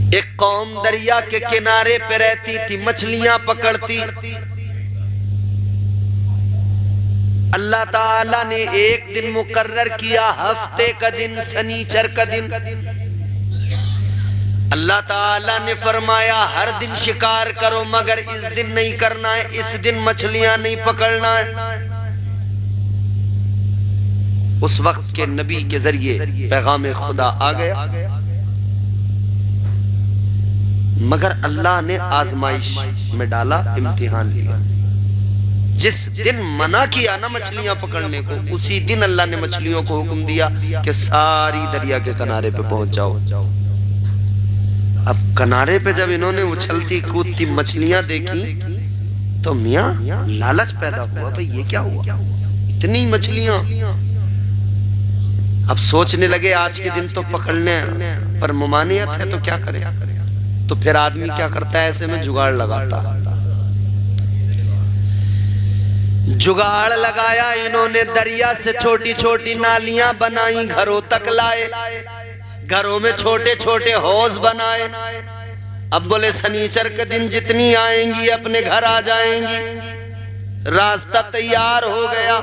एक कौम दरिया के किनारे पे रहती थी, मछलियां पकड़ती। अल्लाह ताला ने एक दिन मुकर्रर किया, हफ्ते का दिन, शनिचर का दिन। अल्लाह ताला ने फरमाया हर दिन शिकार करो मगर इस दिन नहीं करना है, इस दिन मछलियां नहीं पकड़ना है। उस वक्त के नबी के जरिए पैगाम खुदा आ गया, मगर अल्लाह ने आजमाइश में डाला, इम्तिहान लिया। जिस दिन मना किया ना मछलियां पकड़ने को, उसी दिन अल्लाह ने मछलियों को हुक्म दिया कि सारी दरिया के किनारे पे पहुंच जाओ। अब किनारे पे जब इन्होंने उछलती कूदती मछलियां देखी तो मियां लालच पैदा हुआ, भाई ये क्या हुआ, इतनी मछलियां। अब सोचने लगे आज के दिन तो पकड़ने पर ममानियत है तो क्या करे। तो फिर आदमी क्या करता है, ऐसे में जुगाड़ लगाता। जुगाड़ लगाया इन्होंने, दरिया से छोटी छोटी नालियां बनाई, घरों तक लाए, घरों में छोटे छोटे हौज बनाए। अब बोले शनिचर के दिन जितनी आएंगी अपने घर आ जाएंगी। रास्ता तैयार हो गया।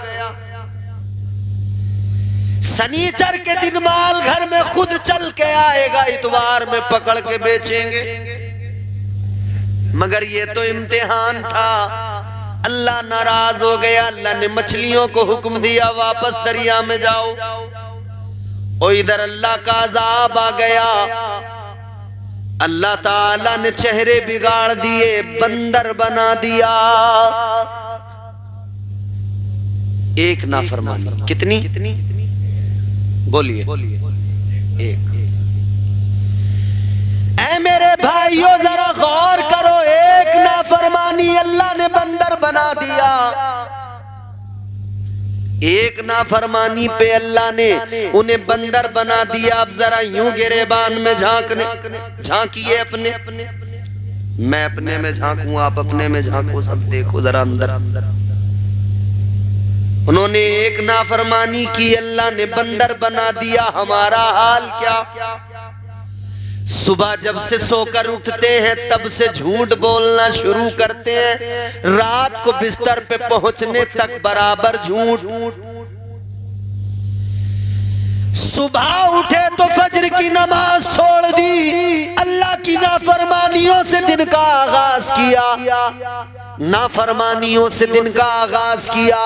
शनिचर के दिन माल घर में खुद चल के आएगा, इतवार में पकड़ के बेचेंगे। मगर ये तो इम्तिहान था। अल्लाह नाराज हो गया। अल्लाह ने मछलियों को हुक्म दिया वापस दरिया में जाओ। और इधर अल्लाह का अज़ाब आ गया। अल्लाह ताला ने चेहरे बिगाड़ दिए, बंदर बना दिया। एक नाफरमानी, कितनी बोलिए, एक। ऐ मेरे भाइयों जरा गौर करो, एक नाफरमानी अल्लाह ने बंदर बना दिया। एक नाफरमानी पे अल्लाह ने उन्हें बंदर बना दिया। अब जरा यूं गिरेबान में झांकिए अपने, मैं अपने में झांकूं, आप अपने में झांको, सब देखो जरा अंदर। उन्होंने एक नाफरमानी की, अल्लाह ने बंदर बना दिया। हमारा हाल क्या, सुबह जब से सोकर उठते हैं तब से झूठ बोलना शुरू करते हैं, रात को बिस्तर पे पहुंचने तक बराबर झूठ। सुबह उठे तो फजर की नमाज छोड़ दी, अल्लाह की नाफरमानियों से दिन का आगाज किया, नाफरमानियों से दिन का आगाज किया।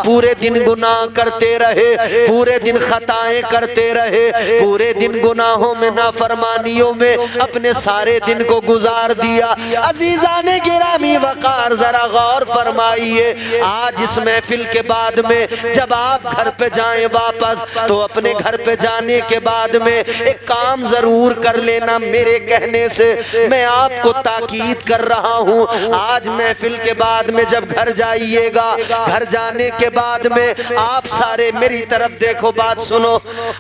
पूरे दिन गुनाह करते रहे, पूरे दिन खताएं करते रहे, पूरे दिन गुनाहों में नाफरमानियों में अपने सारे दिन को गुजार दिया। अजीजाने गिरामी वकार जरा गौर फरमाइए, आज इस महफिल के बाद में जब आप घर पे जाएं वापस, तो अपने घर पे जाने के बाद में एक काम जरूर कर लेना। मेरे कहने से मैं आपको ताकीद कर रहा हूँ, आज महफिल के बाद में जब घर जाइएगा, घर जाने के बाद में आप सारे मेरी तरफ देखो, बात सुनो।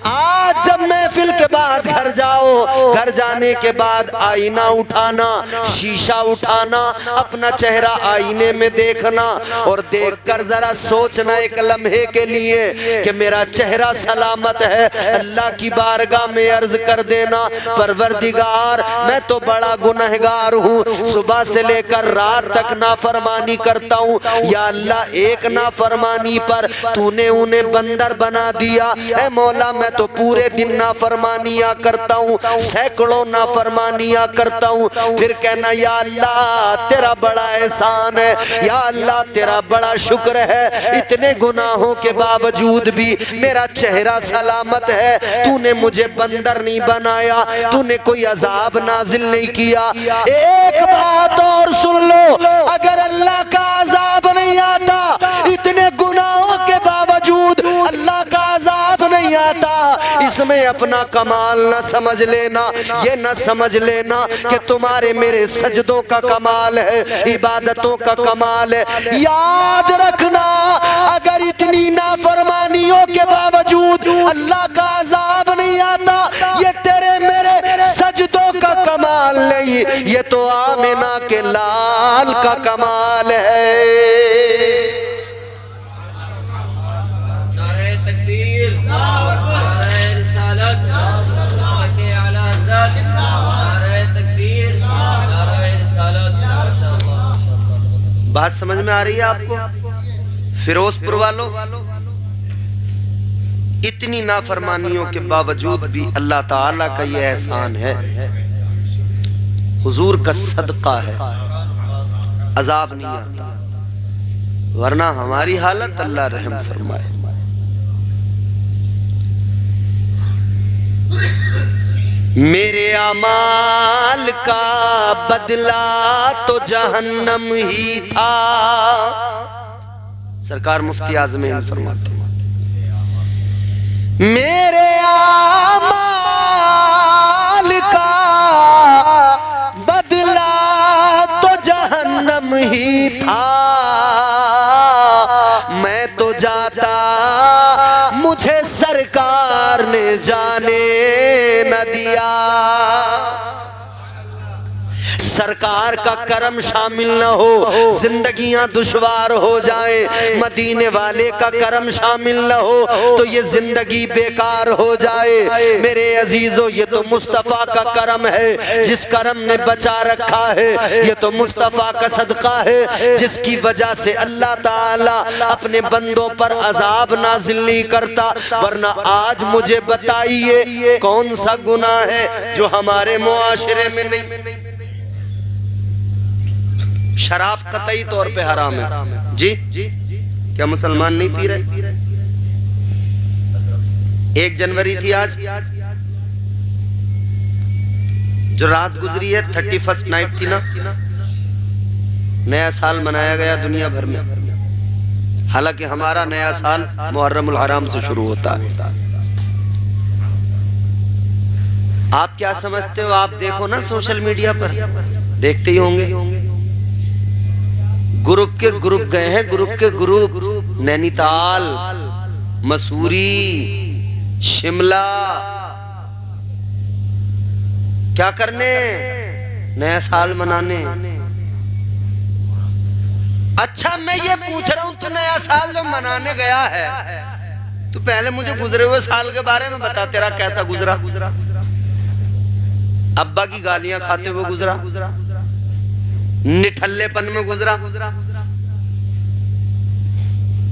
आज जब महफिल के बाद घर जाओ, घर जाने के बाद आईना उठाना, शीशा उठाना, अपना चेहरा आईने में देखना और देखकर जरा सोचना एक लम्हे के लिए कि मेरा चेहरा सलामत है। अल्लाह की बारगाह में अर्ज कर देना, परवरदिगार मैं तो बड़ा गुनहगार हूँ, सुबह से लेकर रात तक नाफरमानी करता हूँ। या अल्लाह एक नाफरमानी पर तूने उन्हें बंदर बना दिया। ऐ मौला मैं तो पूरे दिन नाफरमानियाँ करता हूँ, सैकड़ों नाफरमानियाँ करता हूँ। फिर कहना या अल्लाह तेरा बड़ा एहसान है, या अल्लाह तेरा बड़ा शुक्र है, इतने गुनाहों के बावजूद भी मेरा चेहरा सलामत है। तूने मुझे बंदर नहीं बनाया, तूने कोई अजाब नाजिल नहीं किया। एक बात और सुन लो, अगर अल्लाह का अजाब नहीं आता, इतने गुनाहों के बावजूद अल्लाह का अजाब नहीं आता, इसमें अपना कमाल न समझ लेना, ये न समझ लेना कि तुम्हारे मेरे सजदों का कमाल है, इबादतों का कमाल है। याद रखना, अगर इतनी नाफरमानियों के बावजूद अल्लाह का अजाब नहीं आता, ये तेरे मेरे सजदों का कमाल नहीं, ये तो आमिना के लाल का कमाल है। नारे तकबीर, नारे रिसालत, नारे तकबीर। बात समझ में आ रही है आपको? फिरोजपुर वालों, इतनी नाफरमानियों के बावजूद भी अल्लाह ताला का ये एहसान है, हुजूर का सदका है, अजाब नहीं आता। वरना हमारी हालत अल्लाह रहम फरमाए। मेरे अमाल का बदला तो जहन्नम ही था। सरकार मुफ्ती आज़म हिंद फरमाते हैं, मेरे अमाल का बदला तो जहन्नम ही था। मैं तो जाता मुझे सरकार ने जाने न दिया। सरकार का करम शामिल न हो, जिंदगियां दुश्वार हो जाए। मदीने वाले का करम शामिल न हो तो ये जिंदगी बेकार हो जाए। मेरे अजीजों, ये तो मुस्तफ़ा का करम है, जिस करम ने बचा रखा है। ये तो मुस्तफ़ा का सदका है, जिसकी वजह से अल्लाह ताला अपने बंदों पर अजाब नाजिल नहीं करता। वरना आज मुझे बताइए कौन सा गुनाह है जो हमारे मुआशरे में नहीं? शराब कतई तौर पे हराम है जी। क्या मुसलमान नहीं पी रहे? 1 जनवरी थी आज, जो रात गुजरी है 31st नाइट थी ना, नया साल मनाया गया दुनिया भर में। हालांकि हमारा नया साल मुहर्रमुल हराम से शुरू होता है। आप क्या समझते हो? आप देखो ना सोशल मीडिया पर, देखते ही होंगे, ग्रुप के ग्रुप गए हैं, ग्रुप के ग्रुप नैनीताल, मसूरी, शिमला। क्या करने? नया साल मनाने। अच्छा, मैं ये पूछ रहा हूं, तू नया साल जो मनाने गया है, तू पहले मुझे गुजरे हुए साल के बारे में बता, तेरा कैसा गुजरा? अब्बा की गालियां खाते हुए गुजरा, निठल्लेपन में गुजरा,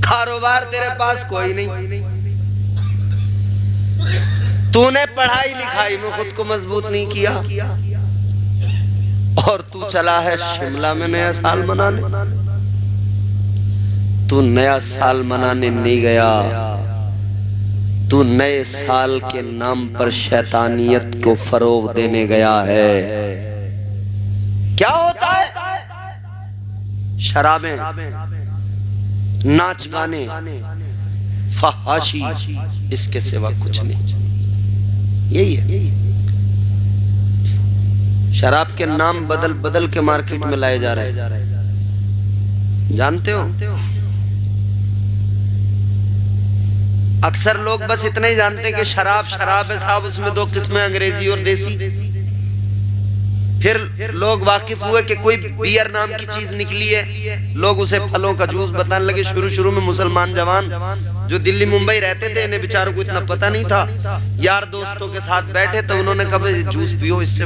कारोबार तेरे पास कोई नहीं, तूने पढ़ाई लिखाई में खुद को मजबूत नहीं किया, और तू चला है शिमला में नया साल मनाने। तू नया साल मनाने नहीं गया, तू नए साल के नाम पर शैतानियत को फरोग देने गया है। क्या होता है? शराबें, नाच गाने, फहाशी, इसके सिवा कुछ नहीं। यही है। शराब के नाम बदल बदल के मार्केट में लाए जा रहे हैं, जानते हो? अक्सर लोग बस इतना ही जानते हैं कि शराब शराब है साहब, उसमें 2 किस्में, अंग्रेजी और देसी। फिर लोग वाकिफ हुए कि कोई बियर नाम की चीज निकली है, लोग उसे फलों का जूस बताने लगे। शुरू में मुसलमान जवान जो दिल्ली मुंबई रहते थे, इन्हें बेचारों को इतना पता नहीं था। यार दोस्तों के साथ बैठे तो उन्होंने कहा जूस पियो, इससे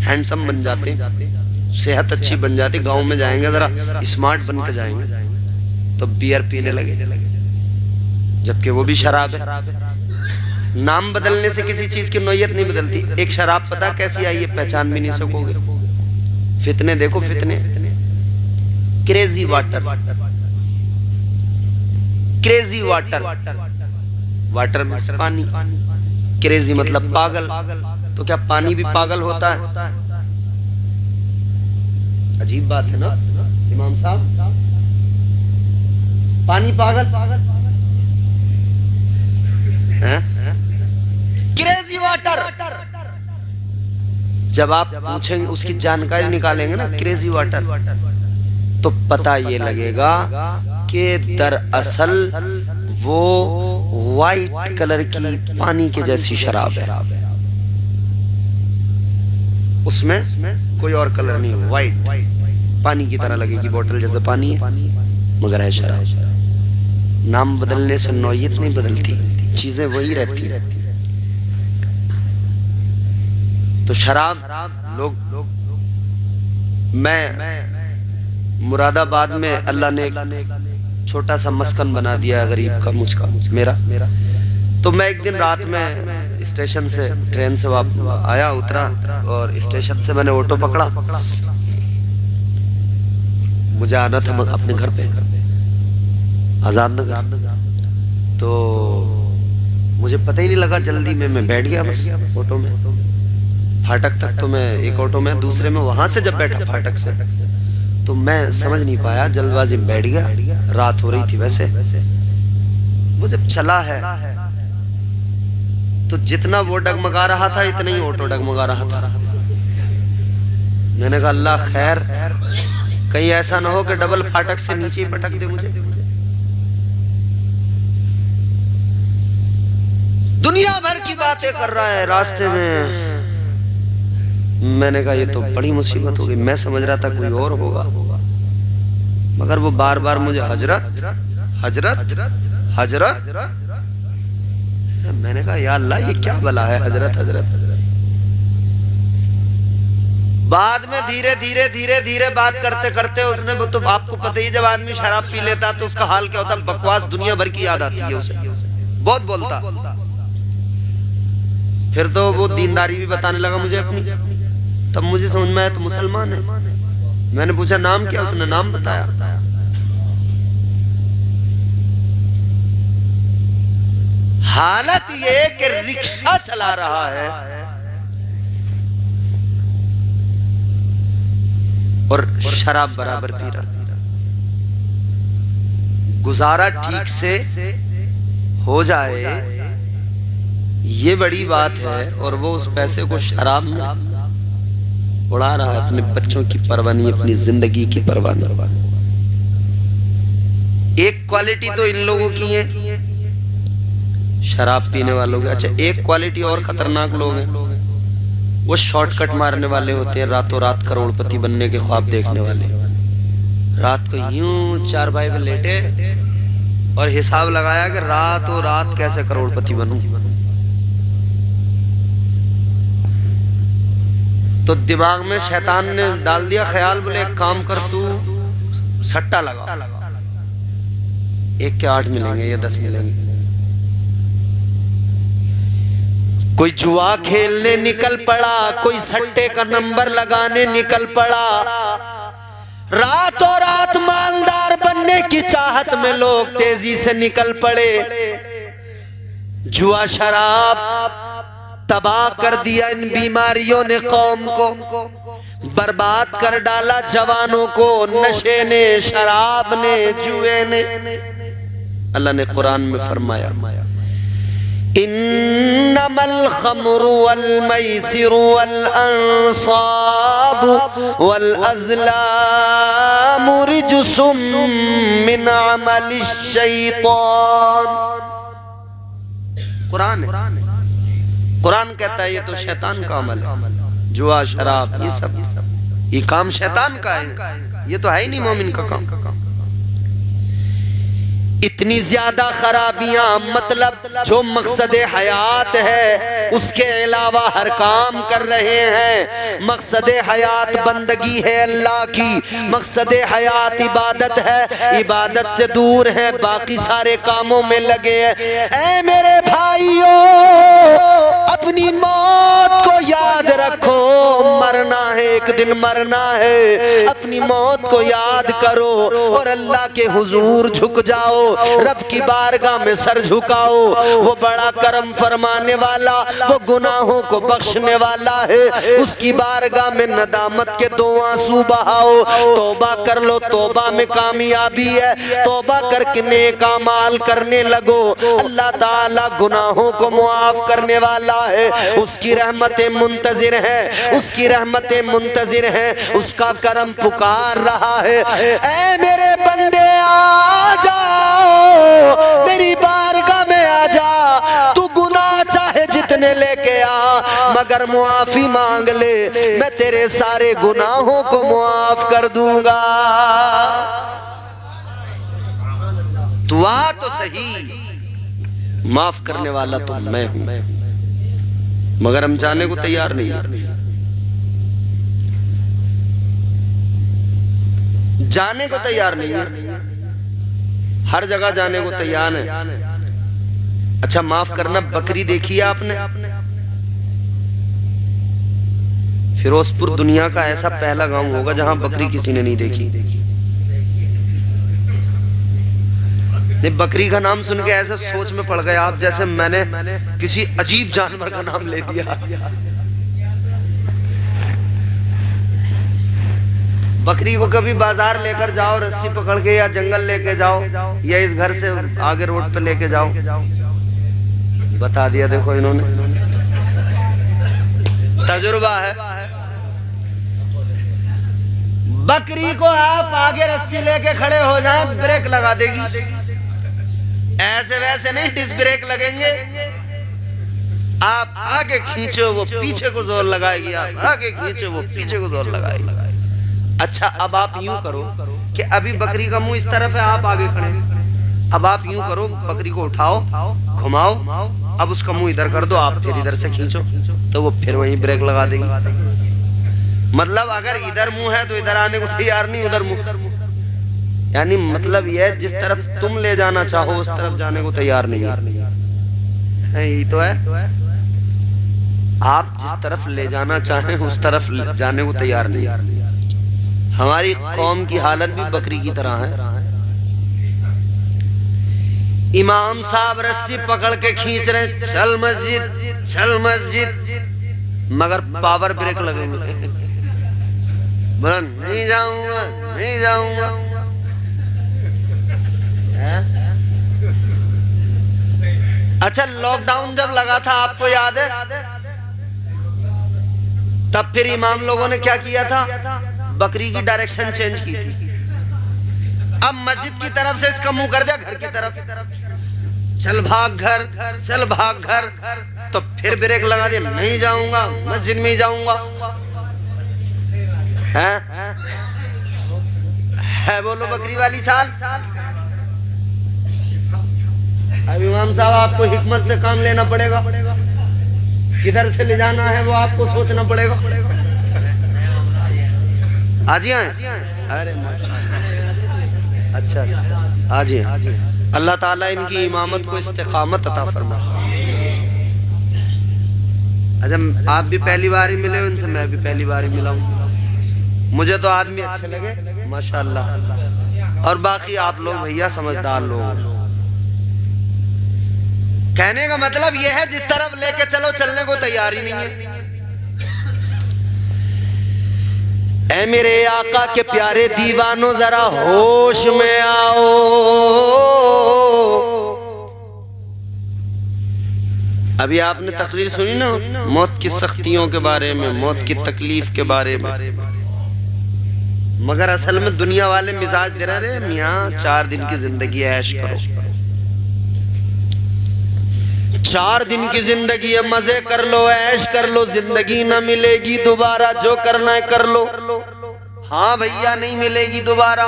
हैंडसम बन जाते, सेहत अच्छी बन जाती, गाँव में जाएंगे जरा स्मार्ट बन के जाएंगे। तो बियर पीने लगे, जबकि वो भी शराब है। नाम बदलने से किसी चीज की नोयत नहीं बदलती। एक शराब पता कैसी आई है, पहचान भी नहीं सकोगे। फितने देखो, फितने। Crazy water, crazy water, water में पानी, क्रेजी मतलब पागल। तो क्या पानी भी पागल होता है? अजीब बात है ना इमाम साहब, पानी पागल है? Crazy water. जब आप पूछेंगे, उसकी जानकारी निकालेंगे ना क्रेजी वाटर, तो पता ये लगेगा कि दरअसल वो वाइट कलर की पानी के जैसी शराब है। उसमें कोई और कलर नहीं, वाइट पानी की तरह लगेगी, बोतल जैसे पानी है मगर है शराब। नाम बदलने से नौयत नहीं बदलती, चीजें वही रहती। तो शराब लोग, मैं मुरादाबाद में अल्लाह ने एक छोटा सा मस्कन बना दिया है गरीब का, मुझका, मेरा। तो मैं एक दिन रात में स्टेशन से, ट्रेन से आया, उतरा और स्टेशन से मैंने ऑटो पकड़ा। मुझे आना था अपने घर पे, आजाद नगर। तो मुझे पता ही नहीं लगा, जल्दी में मैं बैठ गया बस ऑटो में। फाटक तक तो मैं एक ऑटो में, दूसरे में वहां से जब बैठा फाटक से, तो मैं समझ नहीं पाया, जल्दबाजी में बैठ गया। रात हो रही थी वैसे। वो जब चला है तो जितना वो डगमगा रहा था इतना ही ऑटो डगमगा रहा था। मैंने कहा अल्लाह खैर, कहीं ऐसा ना हो कि डबल फाटक से नीचे ही पटक दे मुझे। दुनिया भर की बातें कर रहा है रास्ते में। मैंने कहा ये तो बड़ी मुसीबत हो गई। मैं समझ रहा था कोई और होगा, मगर वो बार बार मुझे हजरत हजरत हजरत। मैंने कहा या अल्लाह ये क्या भला है, हजरत हजरत। बाद में धीरे धीरे धीरे धीरे बात करते करते उसने, वो तो आपको पता ही, जब आदमी शराब पी लेता तो उसका हाल क्या होता, बकवास दुनिया भर की याद आती है उसे, बहुत बोलता। फिर तो वो दीनदारी भी बताने लगा मुझे अपनी। तब मुझे समझ में आया तो मुसलमान है। मैंने पूछा नाम क्या, उसने नाम बताया। हालत ये कि रिक्शा चला रहा है और शराब बराबर पी रहा। गुजारा ठीक से हो जाए ये बड़ी बात है, और वो उस पैसे को शराब में उड़ा रहा है। अपने बच्चों की परवाह नहीं, अपनी जिंदगी की परवाह नहीं। एक क्वालिटी तो इन लोगों की है, शराब पीने वालों की। अच्छा, एक क्वालिटी और खतरनाक लोग हैं, वो शॉर्टकट मारने वाले होते हैं, रातों रात करोड़पति बनने के ख्वाब देखने वाले। रात को यूं चारपाई पे लेटे और हिसाब लगाया कि रातों रात कैसे करोड़पति बनूं। तो दिमाग में शैतान ने डाल दिया ख्याल, बोले एक काम कर, तू सट्टा लगा, 1 के 8 मिलेंगे या 10 मिलेंगे। कोई जुआ खेलने निकल पड़ा, कोई सट्टे का नंबर लगाने निकल पड़ा। रातों रात मालदार बनने की चाहत में लोग तेजी से निकल पड़े। जुआ शराब तबाह कर दिया इन बीमारियों ने, कौम को बर्बाद कर डाला, जवानों को नशे ने, शराब ने, जुए ने। अल्लाह ने कुरान में फरमाया, इन्नमल खम्रु वल मैसिरु वल अंसाबु वल अज़लामु रिज्सुम मिन अमलिश शैतान। कुरान है, कुरान कहता है ये तो शैतान का अमल है। जुआ शराब ये सब, ये काम शैतान का है, ये तो है ही नहीं मोमिन का काम। इतनी ज्यादा खराबियां, मतलब जो मकसद हयात है उसके अलावा हर काम कर रहे हैं। मकसद हयात बंदगी है अल्लाह की, मकसद हयात इबादत है, इबादत से दूर है, बाकी सारे कामों में लगे हैं। ऐ मेरे भाइयों, अपनी मौत को याद रखो, मरना है, एक दिन मरना है। अपनी मौत को याद करो और अल्लाह के हुजूर झुक जाओ, रब की बारगाह में सर झुकाओ। वो बड़ा करम फरमाने वाला, वो गुनाहों को बख्शने वाला है। उसकी बारगाह में नदामत के 2 आंसू बहाओ, तौबा कर लो, तौबा में कामयाबी है। तौबा करके नेक अमाल करने लगो, अल्लाह ताला गुनाहों को मुआफ करने वाला है। उसकी रहमतें मुंतजिर हैं, उसकी रहमतें मुंतजिर हैं, उसका करम पुकार रहा है। ऐ मेरे बंदे आ जाओ, मेरी बारगाह में आ जा। तू गुनाह चाहे जितने लेके आ, मगर मुआफी मांग ले, मैं तेरे सारे गुनाहों को मुआफ कर दूंगा। तू आ तो सही, माफ करने वाला तो मैं हूं, मगर हम जाने को तैयार नहीं। जाने को तैयार नहीं है, हर जगह जाने को तैयार है। अच्छा माफ करना, बकरी देखी है आपने? फिरोजपुर दुनिया का ऐसा पहला गांव होगा जहां बकरी किसी ने नहीं देखी। बकरी का नाम सुन के ऐसे सोच में पड़ गए आप, जैसे मैंने किसी अजीब जानवर का नाम ले दिया। बकरी को कभी बाजार लेकर जाओ, रस्सी पकड़ के, या जंगल लेके जाओ, या इस घर से आगे रोड पे लेके जाओ, बता दिया देखो इन्होंने, तजुर्बा है। बकरी को आप आगे रस्सी लेके खड़े हो जाए, ब्रेक लगा देगी। ऐसे वैसे नहीं डिस्क ब्रेक लगेंगे, आप आगे खींचो वो पीछे को जोर लगाएगी, आप आगे खींचो वो पीछे को जोर लगाएगी। अच्छा अब आप यूं करो कि अभी बकरी का मुंह इस तरफ है, आप आगे खड़े, अब आप यूं करो, बकरी को उठाओ, घुमाओ, अब उसका मुंह इधर कर दो, आप फिर इधर से खींचो, तो वो फिर वहीं ब्रेक लगा देगी। मतलब अगर इधर मुंह है तो इधर आने को तैयार नहीं, उधर मुंह, यानी मतलब यह जिस तरफ तुम ले जाना चाहो उस तरफ जाने को तैयार नहीं है। यही तो है, आप जिस तरफ ले जाना चाहें उस तरफ जाने को तैयार नहीं। हमारी कौम की हालत भी बकरी की तरह है। इमाम साहब रस्सी पकड़ के खींच रहे, चल मस्जिद, चल मस्जिद, मगर पावर ब्रेक लगेंगे, बोला नहीं जाऊंगा, नहीं जाऊंगा। अच्छा लॉकडाउन जब लगा था आपको याद है, तब फिर इमाम लोगों ने क्या किया था, बकरी की डायरेक्शन चेंज की थी। अब मस्जिद की तरफ से इसका मुंह कर दिया घर की तरफ, चल भाग घर, चल भाग घर, तो फिर ब्रेक लगा दिया, नहीं जाऊंगा, मस्जिद में ही जाऊंगा। है बोलो बकरी वाली चाल। अब इमाम साहब आपको हिकमत से काम लेना पड़ेगा, किधर से ले जाना है वो आपको सोचना पड़ेगा। आज ही आए? अरे अच्छा अच्छा, आज ही। अल्लाह ताला इनकी इमामत को इस्तिकामत अता फरमाए। अच्छा आप भी पहली बार ही मिले उनसे, मैं भी पहली बार ही मिला हूँ। मुझे तो आदमी अच्छे लगे माशाअल्लाह, और बाकी आप लोग भैया समझदार लोग। कहने का मतलब यह है जिस तरफ लेके चलो चलने को तैयार ही नहीं है। ऐ मेरे आका के प्यारे दीवानों जरा होश में आओ। अभी आपने तकरीर सुनी ना मौत की सख्तियों के बारे में, मौत की तकलीफ के बारे में, मगर असल में दुनिया वाले मिजाज दे रहे हैं, मियां 4 दिन की जिंदगी ऐश करो, 4 दिन की जिंदगी है, मजे कर लो, ऐश कर लो, जिंदगी न मिलेगी दोबारा, जो करना है कर लो। हाँ भैया नहीं मिलेगी दोबारा,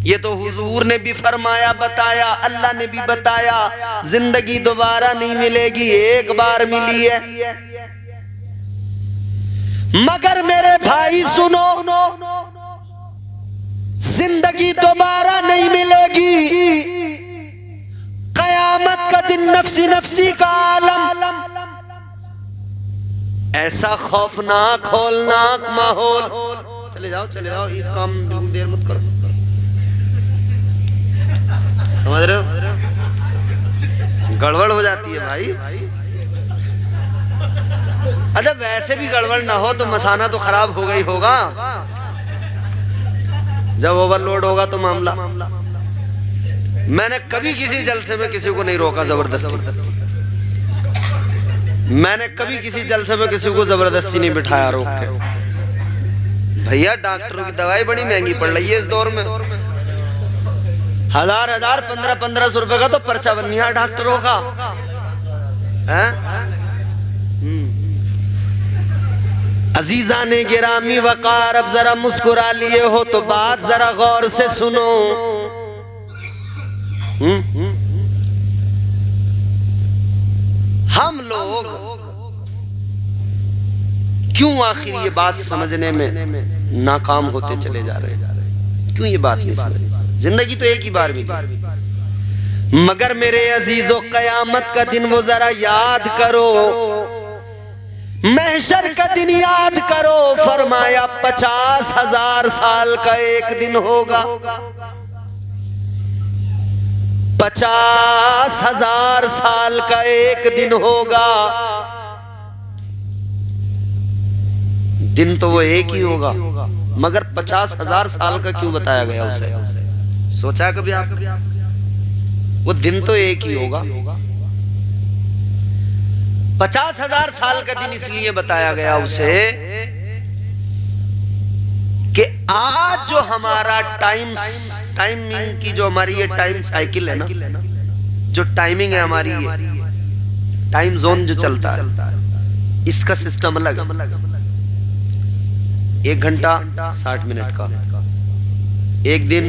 ये तो हुजूर ने भी फरमाया, बताया, अल्लाह ने भी बताया, जिंदगी दोबारा नहीं मिलेगी, एक बार मिली है। मगर मेरे भाई सुनो, जिंदगी दोबारा नहीं मिलेगी, कयामत का दिन नफ्सी नफ्सी का आलम, ऐसा खौफनाक होलनाक माहौल। चले जाओ इस काम में बिल्कुल देर मत करो, समझ रहे हो, गड़बड़ हो जाती है भाई। अच्छा वैसे भी गड़बड़ ना हो तो मसाना तो खराब हो गई होगा, जब ओवरलोड होगा तो मामला। मैंने कभी किसी जलसे में किसी को नहीं रोका जबरदस्ती, मैंने कभी किसी जलसे में किसी को जबरदस्ती नहीं बिठाया रोक के। भैया डॉक्टरों की दवाई बड़ी महंगी पड़ रही है इस दौर में, 1000 1500 रुपए का तो पर्चा बन गया डॉक्टरों का। अजीजा ने गिरामी वकार, अब जरा मुस्कुरा लिए हो तो बात जरा गौर से सुनो। हम लोग क्यों आखिर ये बात समझने में नाकाम होते चले जा रहे हैं? क्यों ये बात नहीं समझ? जिंदगी तो एक ही बार मिली। मगर मेरे अजीजों, कयामत का दिन वो जरा याद करो, महशर का दिन याद करो। फरमाया 50,000 साल का एक दिन होगा। 50,000 साल का एक दिन होगा। दिन तो वो एक ही होगा, मगर 50,000 साल का क्यों बताया गया उसे? सोचा कभी आप? वो दिन तो एक ही होगा। 50,000 साल का दिन इसलिए बताया गया उसे कि आज जो हमारा टाइमिंग की जो हमारी ये टाइम साइकिल है ना, जो टाइमिंग है हमारी, ये टाइम जोन जो चलता है, इसका सिस्टम अलग है। 1 घंटा 60 मिनट का, एक दिन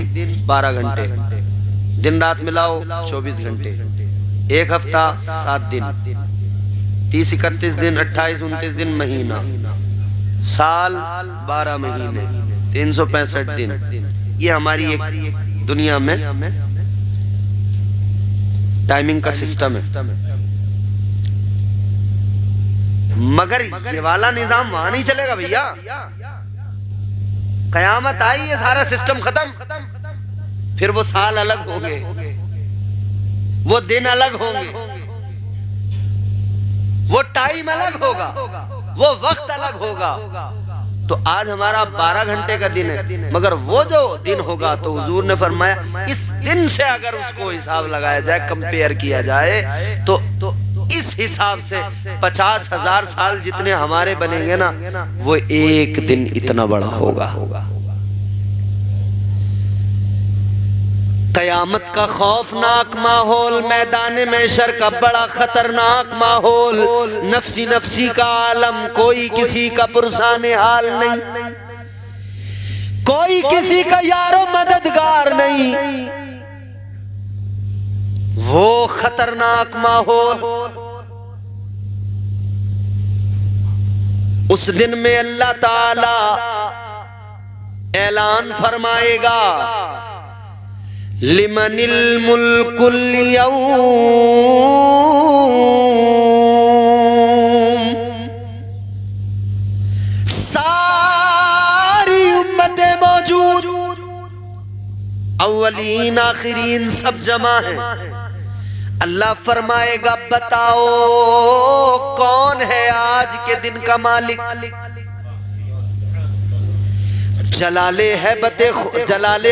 12 घंटे, दिन रात मिलाओ 24 घंटे, एक हफ्ता 7 दिन, 30-31 दिन, 28-29 दिन, महीना, साल 12 महीने, 365 दिन। ये हमारी एक दुनिया में टाइमिंग का सिस्टम है। मगर ये वाला निजाम वहां नहीं चलेगा भैया। कयामत आई, ये सारा सिस्टम खत्म, फिर वो साल अलग होंगे, वो दिन अलग होंगे, वो टाइम अलग होगा, वो वक्त अलग होगा। तो आज हमारा 12 घंटे का दिन है, मगर वो जो दिन होगा, तो हुजूर ने फरमाया इस दिन से अगर उसको हिसाब लगाया जाए, कंपेयर किया जाए, तो इस हिसाब से 50,000 साल जितने हमारे बनेंगे ना, वो एक दिन इतना बड़ा होगा। कयामत का खौफनाक माहौल, मैदान महशर का बड़ा खतरनाक माहौल, नफ्सी नफ्सी का आलम, कोई किसी का पुरसाने हाल नहीं, कोई किसी का यारो मददगार नहीं। वो खतरनाक माहौल, उस दिन में अल्लाह ताला ऐलान फरमाएगा, लिमनिल मुल्कुल यौम, सारी उम्मतें मौजूद, अव्वलीन आखिरीन सब जमा है। अल्लाह फरमाएगा, बताओ कौन है आज के दिन का मालिक? जलाले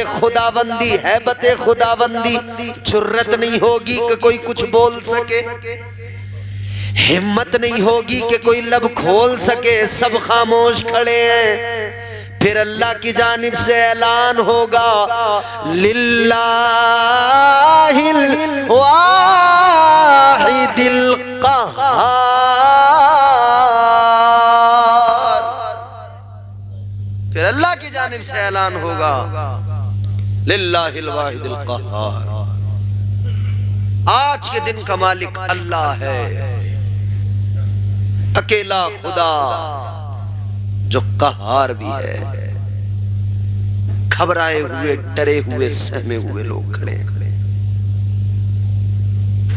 खुदाबंदी, हैबते खुदाबंदी, जुर्रत नहीं होगी कि कोई कुछ बोल सके, हिम्मत नहीं होगी कि कोई लब खोल सके, सब खामोश खड़े हैं। फिर अल्लाह की जानिब से ऐलान होगा, लिल्लाहिल वाहिदिल क़हार। फिर अल्लाह की जानिब से ऐलान होगा, लिल्लाहिल वाहिदिल क़हार, आज के दिन का मालिक अल्लाह है, अकेला खुदा जो कहार भी है। घबराए हुए, डरे हुए, सहमे हुए लोग खड़े हैं।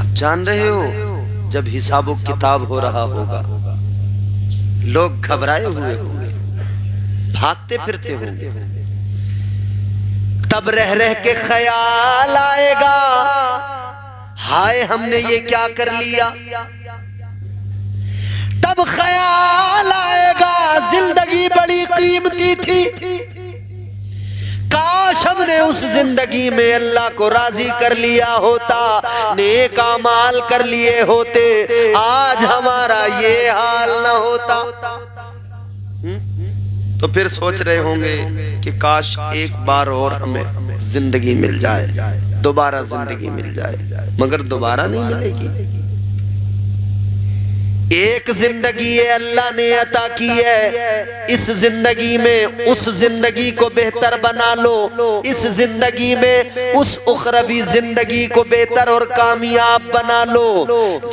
आप जान रहे हो, जब हिसाब किताब हो रहा होगा, लोग घबराए हुए होंगे, भागते फिरते होंगे, तब रह रह के ख्याल आएगा, हाय हमने ये क्या कर लिया। तब ख्याल आएगा, जिंदगी बड़ी कीमती थी, काश हमने उस जिंदगी में अल्लाह को राजी कर लिया होता, नेक अमाल कर लिए होते, आज हमारा ये हाल न होता। तो फिर सोच रहे होंगे कि काश एक बार और हमें जिंदगी मिल जाए, दोबारा जिंदगी मिल जाए, मगर दोबारा नहीं मिलेगी। एक जिंदगी है अल्लाह ने अता की है, इस जिंदगी में उस जिंदगी को बेहतर बना लो, इस जिंदगी में उस उखरवी जिंदगी को बेहतर और कामयाब बना लो।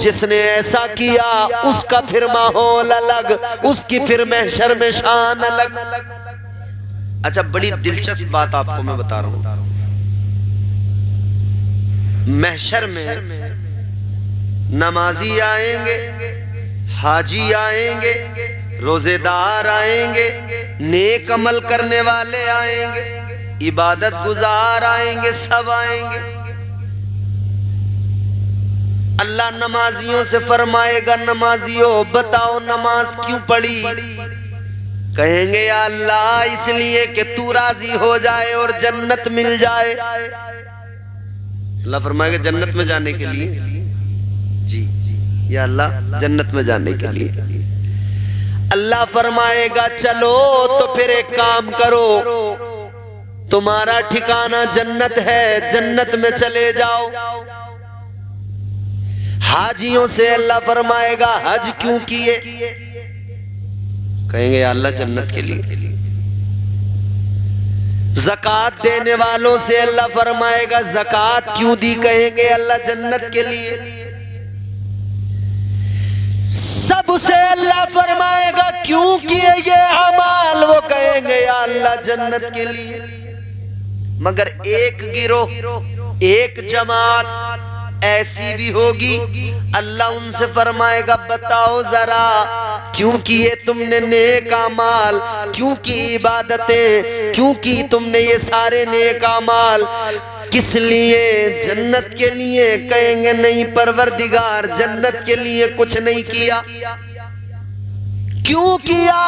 जिसने ऐसा किया उसका फिर माहौल अलग, उसकी फिर महशर में शान अलग। अच्छा, बड़ी दिलचस्प बात आपको मैं बता रहा हूं। महशर में नमाजी आएंगे, हाजी आएंगे, रोजेदार आएंगे, नेक अमल करने वाले आएंगे, इबादत गुजार आएंगे, सब आएंगे। अल्लाह नमाजियों से फरमाएगा, नमाजियों बताओ नमाज क्यों पढ़ी? कहेंगे या अल्लाह इसलिए कि तू राजी हो जाए और जन्नत मिल जाए। अल्लाह फरमाएगा जन्नत में जाने के लिए? जी या अल्लाह जन्नत में जाने के लिए। अल्लाह फरमाएगा चलो तो फिर एक काम करो, तुम्हारा ठिकाना जन्नत है, जन्नत में चले जाओ। हाजियों से अल्लाह फरमाएगा हज क्यों किए? कहेंगे या अल्लाह जन्नत के लिए। ज़कात देने वालों से अल्लाह फरमाएगा ज़कात क्यों दी? कहेंगे अल्लाह जन्नत के लिए। सबसे अल्लाह फरमाएगा क्यों किए ये अमाल? वो कहेंगे या अल्लाह जन्नत के लिए। मगर एक गिरोह, एक जमात ऐसी भी होगी, अल्लाह उनसे फरमाएगा बताओ जरा क्यों किए तुमने नेक अमाल, क्यों की इबादतें, क्यों की तुमने ये सारे नेक अमाल? किस लिए? जन्नत के लिए। कहेंगे नहीं परवरदिगार जन्नत के लिए कुछ नहीं किया। क्यों किया?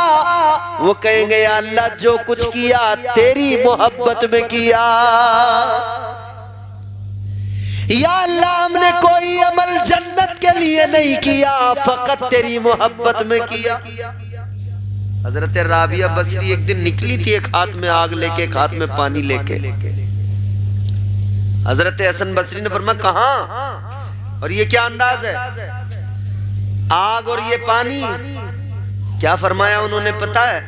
वो कहेंगे या अल्लाह जो कुछ किया तेरी मोहब्बत में किया। या अल्लाह हमने कोई अमल जन्नत के लिए नहीं किया, फकत तेरी मोहब्बत में किया। हजरत राबिया बसरी एक दिन निकली थी, एक हाथ में आग लेके, एक हाथ में पानी लेके। हजरत हसन बसरी ने फरमाया कहां? और ये क्या अंदाज है, आग और ये पानी? क्या फरमाया उन्होंने पता है?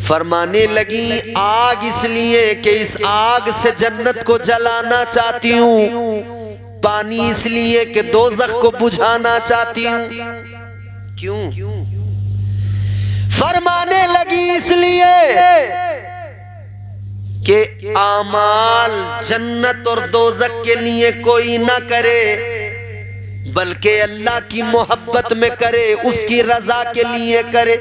फरमाने लगी आग इसलिए कि इस आग से जन्नत को जलाना चाहती हूँ, पानी इसलिए कि दोज़ख को बुझाना चाहती हूँ। क्यों? फरमाने लगी इसलिए कि आमाल जन्नत और दोज़ख के लिए कोई ना करे, बल्कि अल्लाह की मोहब्बत में करे, उसकी रजा के लिए करे।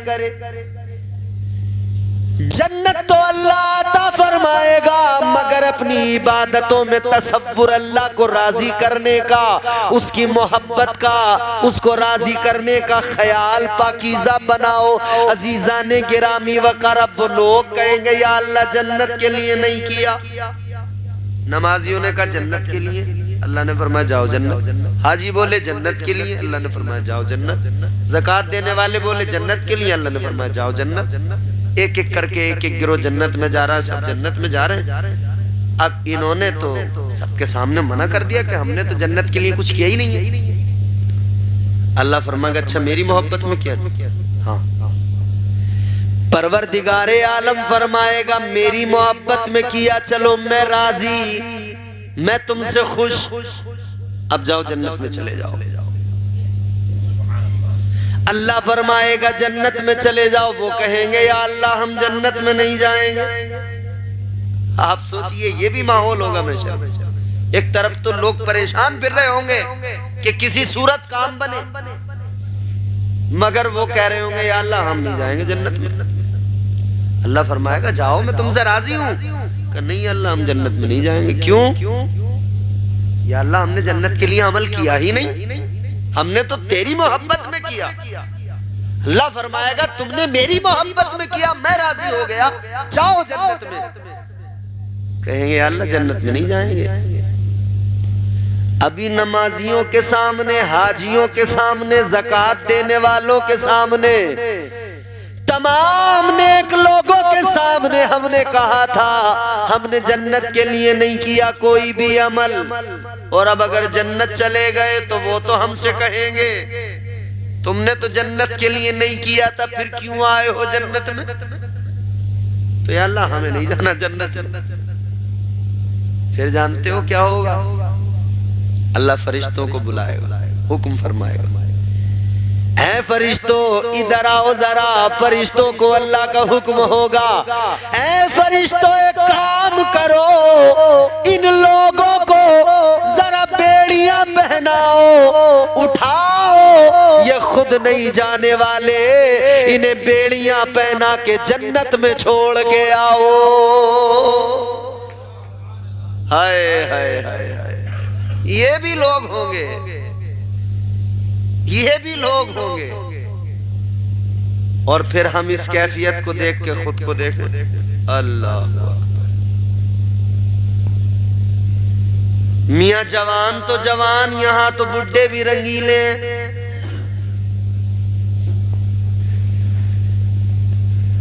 जन्नत तो अल्लाह अता फरमाएगा, मगर अपनी इबादतों में तसव्वुर अल्लाह को राजी करने का, उसकी मोहब्बत का, उसको राजी करने का ख्याल पाकीज़ा बनाओ। अजीज़ाने गिरामी वक़रब वो लोग कहेंगे या अल्लाह जन्नत के लिए नहीं किया। नमाजियों ने कहा जन्नत के लिए, अल्लाह ने फरमाया जाओ जन्नत। हाजी बोले जन्नत के लिए, अल्लाह ने फरमाया जाओ जन्नत। ज़कात देने वाले बोले जन्नत के लिए, अल्लाह ने फरमाया जाओ जन्नत। एक एक करके एक एक गिरोह जन्नत में जा रहा है, सब जन्नत में जा रहे हैं। अब इन्होंने तो सबके सामने मना कर दिया कि हमने तो जन्नत के लिए कुछ किया ही नहीं है। अल्लाह फरमाएगा अच्छा मेरी मोहब्बत में किया? हाँ। परवरदिगारे आलम फरमाएगा मेरी मोहब्बत में किया, चलो मैं राजी, मैं तुमसे खुश, अब जाओ जन्नत में चले जाओ। अल्लाह फरमाएगा जन्नत में चले जाओ। वो कहेंगे या अल्लाह हम जन्नत में नहीं जाएंगे। आप सोचिए ये भी माहौल होगा हमेशा। एक तरफ तो लोग परेशान फिर रहे होंगे कि किसी सूरत काम बने, मगर वो कह रहे होंगे या अल्लाह हम नहीं जाएंगे जन्नत में। अल्लाह फरमाएगा जाओ मैं तुमसे राजी हूँ। नहीं अल्लाह हम जन्नत में नहीं जाएंगे। क्यों? या अल्लाह हमने जन्नत के लिए अमल किया ही नहीं, हमने तो तेरी मोहब्बत में किया। अल्लाह फरमाएगा तुमने मेरी मोहब्बत में किया, मैं राजी हो गया, जाओ जन्नत में। कहेंगे अल्लाह जन्नत में नहीं जाएंगे। अभी नमाजियों के सामने, हाजियों के सामने, ज़कात देने वालों के सामने, तमाम नेक लोगों के सामने हमने कहा था हमने जन्नत के लिए नहीं किया कोई भी अमल, और अब अगर जन्नत चले गए तो वो तो हमसे कहेंगे तुमने तो जन्नत के लिए नहीं किया था, फिर क्यों आए हो जन्नत में? तो या अल्लाह हमें नहीं जाना जन्नत। फिर जानते हो क्या होगा? अल्लाह फरिश्तों को बुलाएगा, हुक्म फरमाएगा, ऐ फरिश्तों इधर आओ जरा। फरिश्तों को अल्लाह का हुक्म होगा, ऐ फरिश्तों एक काम करो, इन लोगों को जरा बेड़ियां पहनाओ, उठाओ, ये खुद नहीं जाने वाले, इन्हें बेड़ियां पहना के जन्नत में छोड़ के आओ। हाय हाय हाय हाय, ये भी लोग होंगे, ये भी लोग होंगे। और फिर हम इस कैफियत को देख के खुद को देखें, अल्लाह मियां जवान तो जवान, यहां तो बुड्ढे भी रंगीले।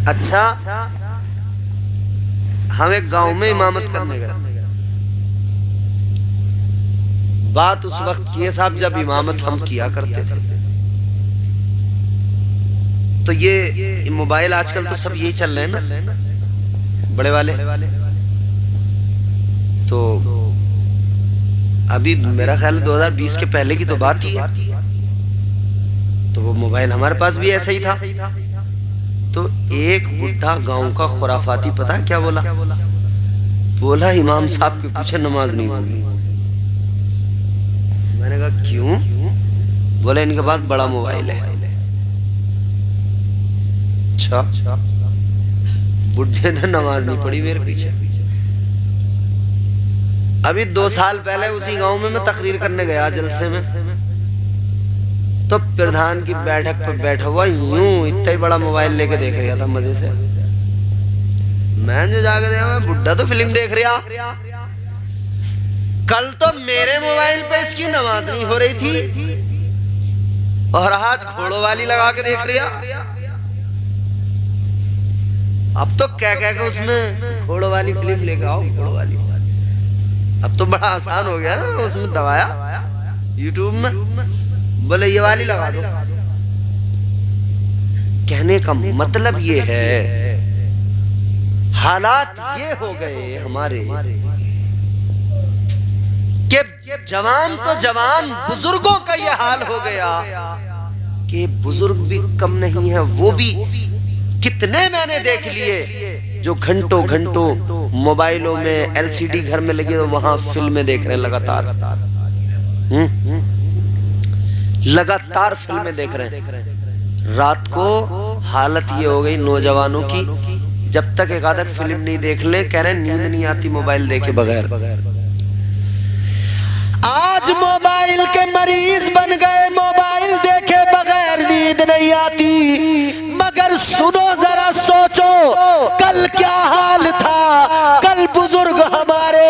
अच्छा, हम एक गांव में इमामत करने गए। बात उस वक्त की है साहब जब इमामत हम किया करते थे। तो ये मोबाइल आजकल तो सब यही चल रहे हैं ना, बड़े वाले। तो अभी मेरा ख्याल 2020 के पहले की तो बात ही है। तो वो मोबाइल हमारे पास भी ऐसा ही था। तो एक बुढ़ा गांव का खुराफाती पता है क्या बोला? बोला इमाम साहब के पीछे नमाज नहीं होगी। मैंने कहा क्यों? बोले इनके पास बड़ा मोबाइल है। अच्छा, बुढ़े ने नमाज नहीं पढ़ी मेरे पीछे। अभी 2 साल पहले उसी गांव में मैं तकरीर करने गया जलसे में, तो प्रधान की बैठक पर बैठा हुआ यूं इतना ही बड़ा मोबाइल लेके देख रहा था मजे से। मैं जो जाके देखा, मैं बुढ़ा तो फिल्म देख रहा। कल तो मेरे मोबाइल पे इसकी नमाज नहीं हो रही थी और आज घोड़ों वाली लगा के देख रहा। अब तो क्या क्या के उसमें घोड़ों वाली फिल्म लेके आओ, घोड़ों वाली। अब तो बड़ा आसान हो गया ना, उसमें दबाया यूट्यूब में, बोले ये वाली लगा दो। कहने का मतलब ये है, हालात ये हो गए हमारे कि जवान तो जवान, बुजुर्गों का ये हाल हो गया कि बुजुर्ग भी कम नहीं है। वो भी कितने मैंने देख लिए जो घंटों घंटों मोबाइलों में एलसीडी घर में लगी, तो वहां फिल्में देख रहे हैं लगातार। लगातार फिल्में देख रहे हैं। रात को हालत ये हो गई नौजवानों की, जब तक एक आध फिल्म नहीं देख ले, कह रहे नींद नहीं आती मोबाइल देखे बगैर। आज मोबाइल के मरीज बन गए, मोबाइल देखे बगैर नींद नहीं आती। मगर सुनो जरा, सोचो कल क्या हाल था। कल बुजुर्ग हमारे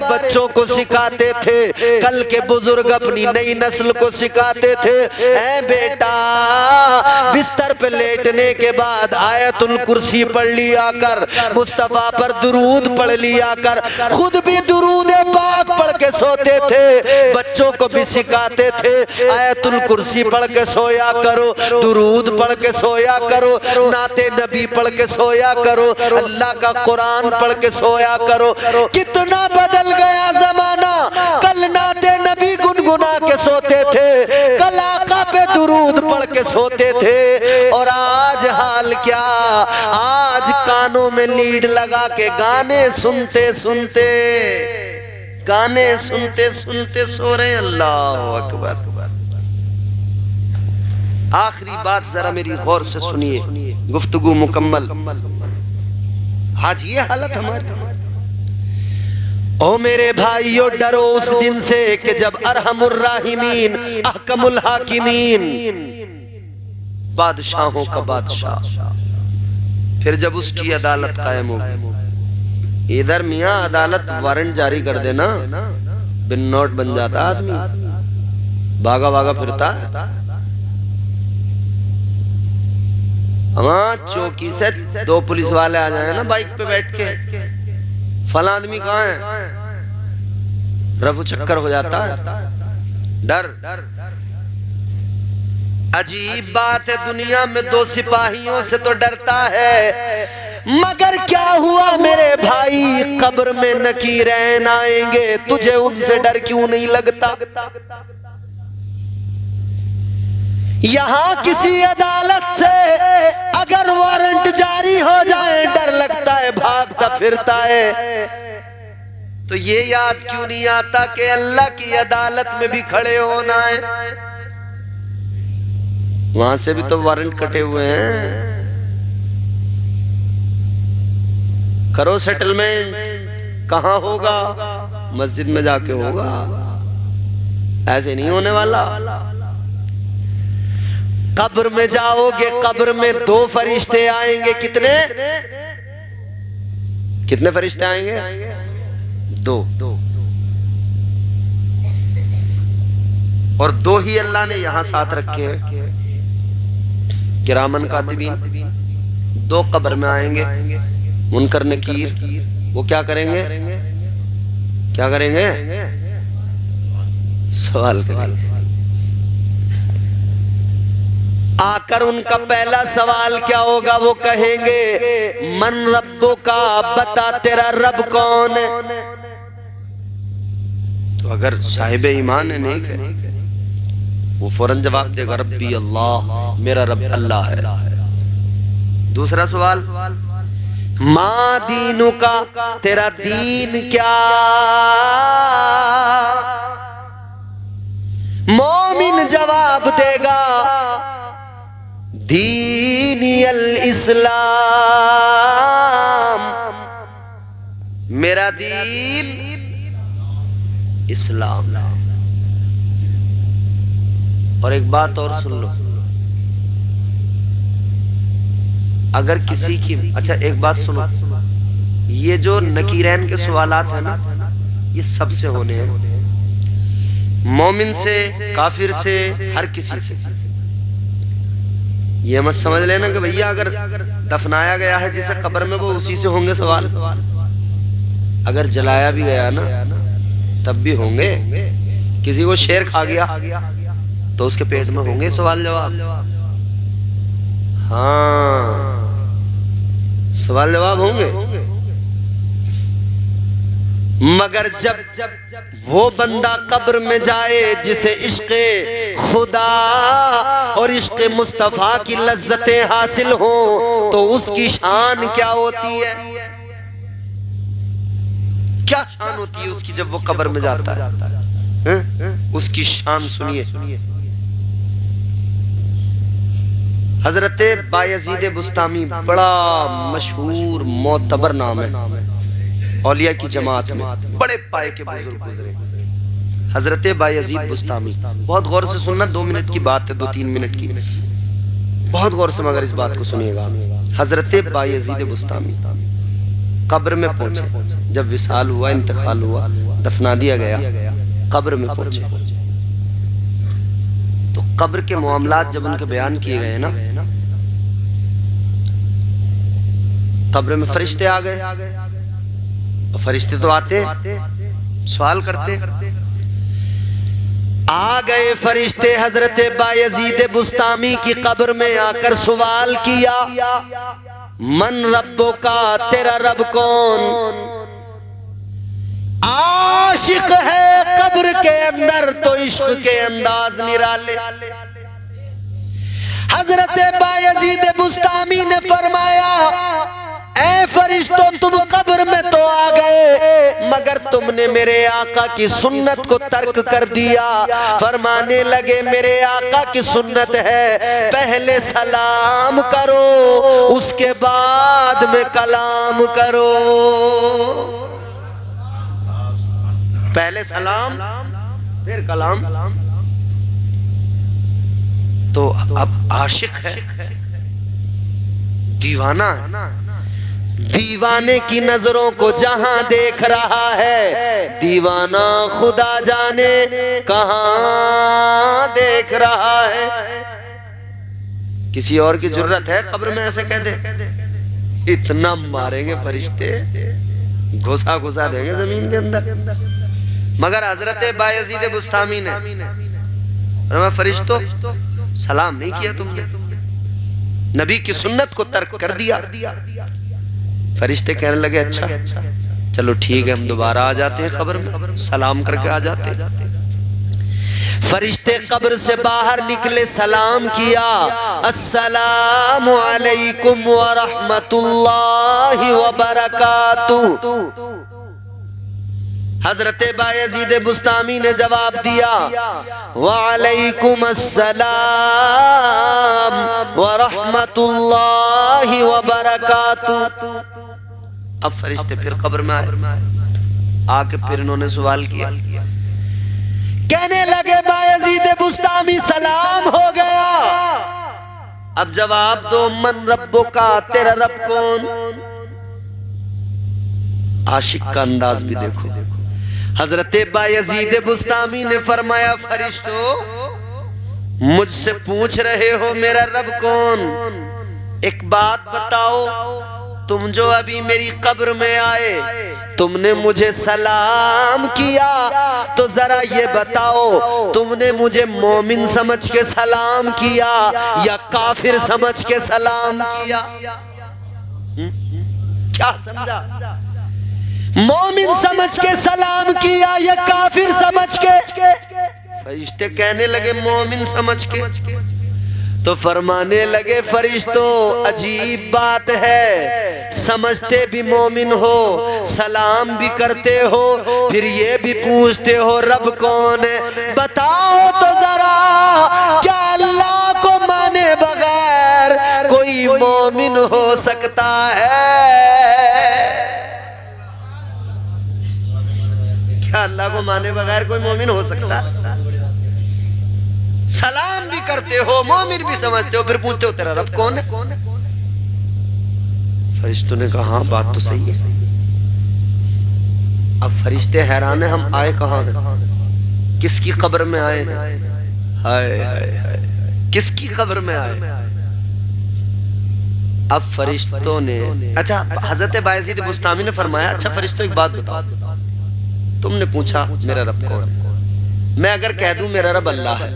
बच्चों को सिखाते थे, कल के बुजुर्ग अपनी नई नस्ल को सिखाते थे, ऐ बेटा बिस्तर पे लेटने के बाद आयतुल कुर्सी पढ़ लिया कर, मुस्तफा पर दुरूद पढ़ लिया कर। खुद भी दुरूद पाक पढ़ के सोते थे, बच्चों को भी सिखाते थे आयतुल कुर्सी पढ़ के सोया करो, दुरूद पढ़ के सोया करो, नाते नबी पढ़ के सोया करो, अल्लाह का कुरान पढ़ के सोया करो। कितना बदल गया जमाना। कल नाते नबी गुनगुना के सोते थे, कल आका पे दुरूद पढ़ के सोते थे, और आज हाल क्या? आज कानों में लीड लगा के गाने सुनते सुनते सो रहे हैं। अल्लाह अकबर। आखिरी बात जरा मेरी गौर से सुनिए, गुफ्तगू मुकम्मल। आज ये हालत हमारी। ओ मेरे भाइयों, डरो उस दिन से कि जब अरहमुर राहिमीन, अहकमुल हाकिमीन, बादशाहों का बादशाह, फिर जब उसकी अदालत कायम होगी। इधर मियां अदालत वारंट जारी कर देना, बिन नोट बन जाता आदमी, भागा भागा फिरता है। हाँ, चौकी से 2 पुलिस वाले आ जाए ना बाइक पे बैठ के, फला आदमी कहाँ है, रफू चक्कर हो जाता है। डर अजीब बात है, दुनिया में 2 सिपाहियों से तो डरता है, मगर क्या हुआ मेरे भाई, कब्र में नकीरैन आएंगे, तुझे उनसे डर क्यों नहीं लगता? यहां किसी अदालत से अगर वारंट जारी हो जाए डर लगता है, भागता फिरता है। तो ये याद क्यों नहीं आता कि अल्लाह की अदालत में भी खड़े होना है? वहां से भी तो वारंट कटे हुए हैं। करो सेटलमेंट, कहां होगा? मस्जिद में जाके होगा, ऐसे नहीं होने वाला। कब्र में जाओगे, कब्र में 2 फरिश्ते आएंगे। कितने कितने फरिश्ते आएंगे? 2। और 2 ही अल्लाह ने यहां साथ रखे हैं, किरामन कातिबीन। 2 कब्र में आएंगे, मुनकर नकीर। वो क्या करेंगे? क्या करेंगे? सवाल करेंगे। आकर उनका पहला सवाल क्या होगा? वो कहेंगे मन रब्बो का, बता तेरा रब कौन है? तो अगर साहिब ईमान है, नेक है, वो फौरन जवाब देगा रब्बी अल्लाह, मेरा रब अल्लाह है। दूसरा सवाल माँ दीनु का, तेरा दीन क्या? मोमिन जवाब देगा दीनी अल इस्लाम, मेरा दीन इस्लाम। और एक बात और सुन लो, अगर किसी की, अच्छा एक बात सुनो, ये जो नकीरैन के सवालात है ना, ये सबसे होने हैं, मोमिन से, काफिर से, हर किसी से। ये मत समझ लेना कि भैया अगर दफनाया गया है जिसे कब्र में, वो उसी से होंगे सवाल। अगर जलाया भी गया ना तब भी होंगे। किसी को शेर खा गया तो उसके पेट में होंगे सवाल जवाब। हाँ, सवाल जवाब होंगे। मगर जब वो बंदा कब्र में जाए जिसे इश्क़े खुदा और इश्क़े मुस्तफ़ा की लज्जतें हासिल हो, तो उसकी शान क्या होती है? क्या शान होती है उसकी जब वो कब्र में जाता है? उसकी शान सुनिए। हजरत बायजीद बुस्तामी बड़ा मशहूर मोतबर नाम है, औलिया की जमात में बड़े पाए के बुजुर्ग गुजरे। हजरत बायजीद बुस्तामी, बहुत गौर से सुनना, 2 मिनट की बात है, 2-3 मिनट की, बहुत गौर से मगर इस बात को सुनिएगा। हजरत बायजीद बुस्तामी कब्र में पहुंचे, जब विसाल हुआ, इंतकाल हुआ, दफना दिया गया, कब्र में पहुंचे तो कब्र के मामलात जब उनके बयान किए गए ना, कब्र में फरिश्ते आ गए। तो फरिश्ते तो आते सवाल करते, आ गए फरिश्ते हजरत बायजीद बुस्तामी की कब्र में आकर सवाल किया, मन रब्बो का, तेरा रब कौन? आशिक है कब्र के अंदर तो इश्क के अंदाज निराले। हजरत बायजीद बुस्तामी ने फरमाया, ऐ फरिश्तों तुम कब्र में तो आ गए, मगर तुमने मेरे आका की सुन्नत को तर्क कर दिया। फरमाने लगे मेरे आका की सुन्नत है पहले सलाम करो, उसके बाद में कलाम करो। पहले सलाम फिर कलाम। तो अब आशिक है, दीवाना है, दीवाने की नजरों को जहां देख रहा है, दीवाना खुदा जाने कहां देख रहा है। किसी और की जरूरत है कब्र में ऐसे कह दे? इतना मारेंगे फरिश्ते, घुसा घुसा देंगे जमीन के अंदर। मगर हजरत बायजीद बुस्तामी ने फरिश्तों सलाम नहीं किया तुमने, नबी की सुन्नत को तर्क कर दिया। फरिश्ते कहने लगे अच्छा चलो ठीक है, हम दोबारा आ जाते हैं कब्र में, सलाम करके आ जाते हैं। फरिश्ते कब्र से बाहर निकले, सलाम किया, अस्सलामु अलैकुम व रहमतुल्लाहि व बरकातुहू। हजरत बायजीद बुस्तामी ने जवाब दिया, वालेकुम अस्सलाम व रहमतुल्लाहि व बरकातुहू। अब फरिश्ते फिर कब्र में आए, आके फिर इन्होंने सवाल किया, कहने लगे बायजीद बुस्तामी सलाम हो गया, अब जवाब दो, मन रब्बुका, तेरा रब कौन? आशिक का अंदाज भी देखो। हजरत बायजीद बुस्तामी ने फरमाया, फरिश्तों मुझसे पूछ रहे हो मेरा रब कौन? एक बात बताओ, तुम जो अभी मेरी कब्र में आए, तुमने मुझे सलाम किया, तो जरा ये बताओ तुमने मुझे मोमिन समझ के सलाम किया या काफिर समझ के सलाम किया? क्या समझा? मोमिन समझ के सलाम किया या काफिर समझ के? फरिश्ते कहने लगे मोमिन समझ के। तो फरमाने लगे, फरिश्तों अजीब बात है, समझते भी मोमिन हो, सलाम भी करते हो, फिर ये भी पूछते हो रब कौन है? बताओ तो जरा, क्या अल्लाह को माने बगैर कोई मोमिन हो सकता है? क्या अल्लाह को माने बगैर कोई मोमिन हो सकता है? सलाम भी करते हो, मोमिन भी समझते हो, फिर पूछते हो तेरा रब कौन है? फरिश्तों ने कहा हाँ बात तो सही है। अब फरिश्ते हैरान है, हम आए कहाँ हैं, किसकी कब्र में आए हैं? हाय हाय हाय, किसकी कब्र में आए? अब फरिश्तों ने, अच्छा हजरत बायजीद बुस्तामी ने फरमाया, अच्छा फरिश्तों एक बात बताओ, तुमने पूछा मेरा रब कौन है, मैं अगर कह दूं मेरा रब अल्लाह है,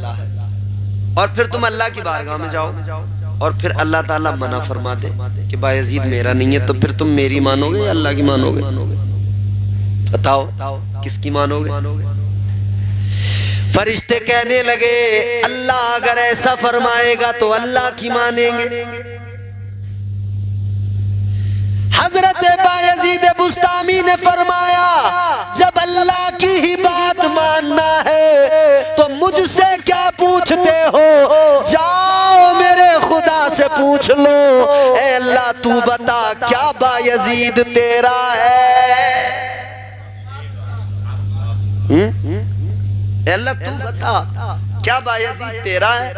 और फिर तुम अल्लाह की बारगाह में जाओ और फिर अल्लाह ताला मना फरमा दे कि बायजीद मेरा नहीं है, तो फिर तुम मेरी मानोगे या अल्लाह की मानोगे? बताओ किसकी मानोगे? फरिश्ते कहने लगे, अल्लाह अगर ऐसा फरमाएगा तो अल्लाह की मानेंगे। हजरत बायजीद बुस्तामी ने फरमाया, जब अल्लाह की ही बात मानना है तो मुझसे क्या पूछते हो? जाओ मेरे खुदा से पूछ लो, ए अल्लाह तू बता क्या बायजीद तेरा है? अल्लाह तू बता क्या बायजीद तेरा है?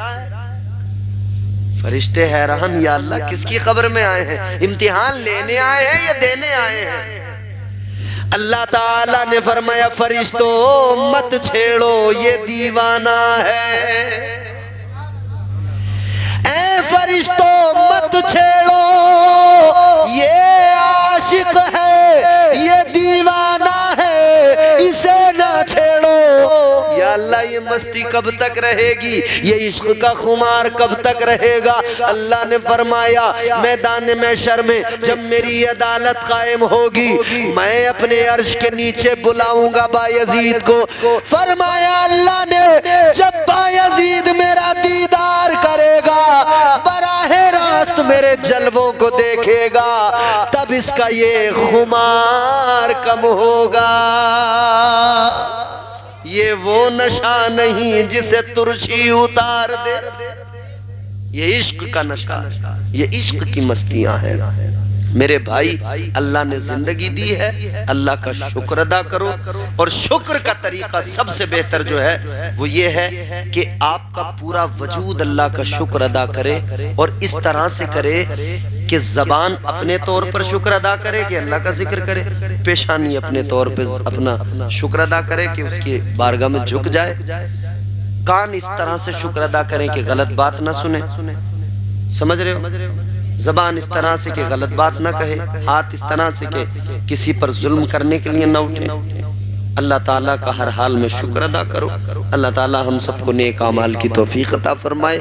फरिश्ते हैरान, या अल्लाह किसकी कब्र में आए हैं? इम्तिहान लेने आए हैं या देने आए हैं? अल्लाह ताला ने फरमाया, फरिश्तों मत छेड़ो, ये दीवाना है। ए फरिश्तों मत छेड़ो, ये आशिक है, ये दीवाना है, इसे ना छेड़ो। या अल्लाह ये मस्ती कब तक रहेगी, ये इश्क का खुमार कब तक रहेगा? अल्लाह ने फरमाया, मैदान महशर में जब मेरी अदालत कायम होगी, मैं अपने अर्श के नीचे बुलाऊंगा बायजीद को। फरमाया अल्लाह ने, जब बायजीद मेरा दीदार करेगा, बराहे रास्त मेरे जलवों को देखेगा, तब इसका ये खुमार कम होगा। ये वो नशा नहीं जिसे तुरशी उतार दे, ये इश्क का नशा, ये इश्क की मस्तियां हैं। मेरे भाई, अल्लाह ने जिंदगी दी है, अल्लाह का शुक्र अदा करो। और शुक्र का तरीका सबसे बेहतर जो है वो ये है कि आपका पूरा वजूद अल्लाह का शुक्र अदा करे, और इस तरह से करे कि जबान अपने तौर पर शुक्र अदा करे कि अल्लाह का जिक्र करे, पेशानी अपने तौर पर अपना शुक्र अदा करे कि उसकी बारगाह में झुक जाए, कान इस तरह से शुक्र अदा करें कि गलत बात ना सुने, समझ रहे हो? जबान इस तरह से कि गलत बात ना कहे, हाथ इस तरह से कि किसी पर जुल्म करने के लिए ना उठे। अल्लाह ताला का हर हाल में शुक्र अदा करो। अल्लाह ताला हम सबको नेक अमाल की तौफीक अता फरमाए।